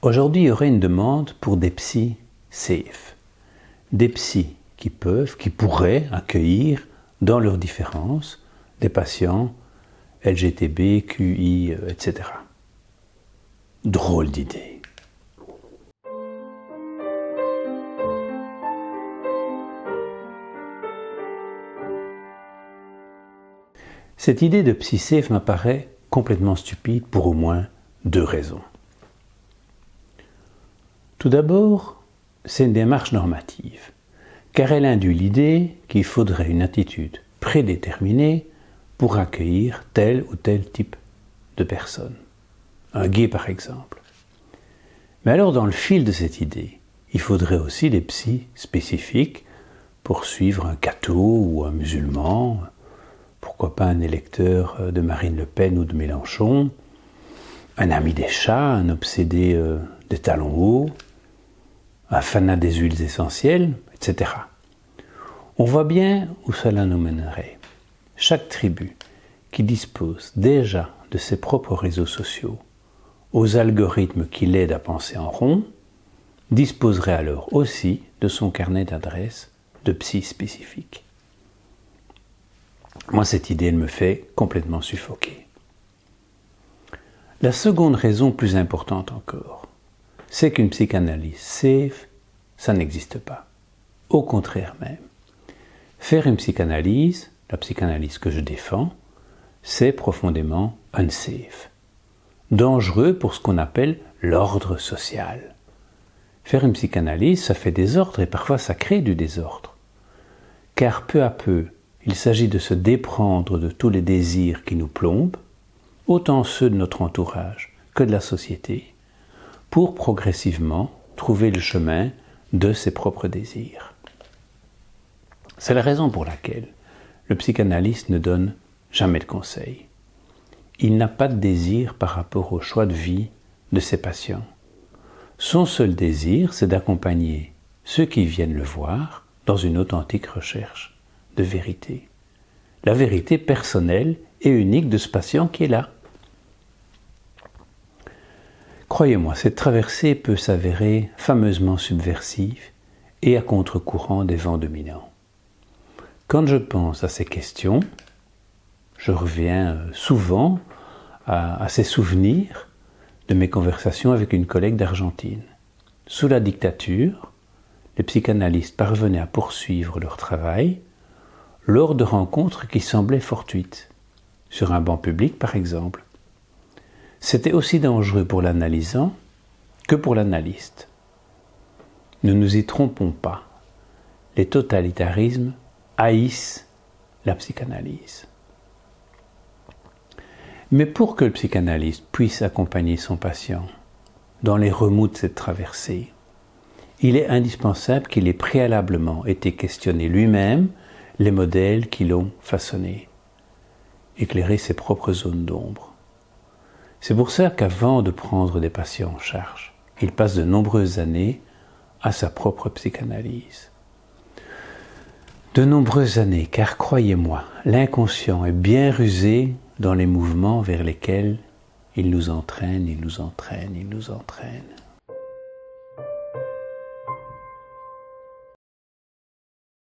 Aujourd'hui, il y aurait une demande pour des psys safe, des psys qui pourraient accueillir dans leurs différences des patients LGTB, QI, etc. Drôle d'idée. Cette idée de psy-safe m'apparaît complètement stupide pour au moins 2 raisons. Tout d'abord, c'est une démarche normative, car elle induit l'idée qu'il faudrait une attitude prédéterminée pour accueillir tel ou tel type de personne. Un gay par exemple. Mais alors dans le fil de cette idée, il faudrait aussi des psys spécifiques pour suivre un catho ou un musulman, pourquoi pas un électeur de Marine Le Pen ou de Mélenchon, un ami des chats, un obsédé des talons hauts, un fanat des huiles essentielles, etc. On voit bien où cela nous mènerait. Chaque tribu qui dispose déjà de ses propres réseaux sociaux, aux algorithmes qui l'aident à penser en rond, disposerait alors aussi de son carnet d'adresses de psy spécifiques. Moi, cette idée, elle me fait complètement suffoquer. La seconde raison, plus importante encore, c'est qu'une psychanalyse safe, ça n'existe pas. Au contraire même. Faire une psychanalyse, la psychanalyse que je défends, c'est profondément unsafe. Dangereux pour ce qu'on appelle l'ordre social. Faire une psychanalyse, ça fait désordre et parfois ça crée du désordre. Car peu à peu, il s'agit de se déprendre de tous les désirs qui nous plombent, autant ceux de notre entourage que de la société, pour progressivement trouver le chemin de ses propres désirs. C'est la raison pour laquelle le psychanalyste ne donne jamais de conseils. Il n'a pas de désir par rapport au choix de vie de ses patients. Son seul désir, c'est d'accompagner ceux qui viennent le voir dans une authentique recherche de vérité. La vérité personnelle et unique de ce patient qui est là. Croyez-moi, cette traversée peut s'avérer fameusement subversive et à contre-courant des vents dominants. Quand je pense à ces questions, je reviens souvent à ces souvenirs de mes conversations avec une collègue d'Argentine. Sous la dictature, les psychanalystes parvenaient à poursuivre leur travail lors de rencontres qui semblaient fortuites, sur un banc public par exemple. C'était aussi dangereux pour l'analysant que pour l'analyste. Ne nous y trompons pas, les totalitarismes haïssent la psychanalyse. Mais pour que le psychanalyste puisse accompagner son patient dans les remous de cette traversée, il est indispensable qu'il ait préalablement été questionné lui-même les modèles qui l'ont façonné, éclairer ses propres zones d'ombre. C'est pour ça qu'avant de prendre des patients en charge, il passe de nombreuses années à sa propre psychanalyse. De nombreuses années, car croyez-moi, l'inconscient est bien rusé dans les mouvements vers lesquels il nous entraîne, il nous entraîne, il nous entraîne.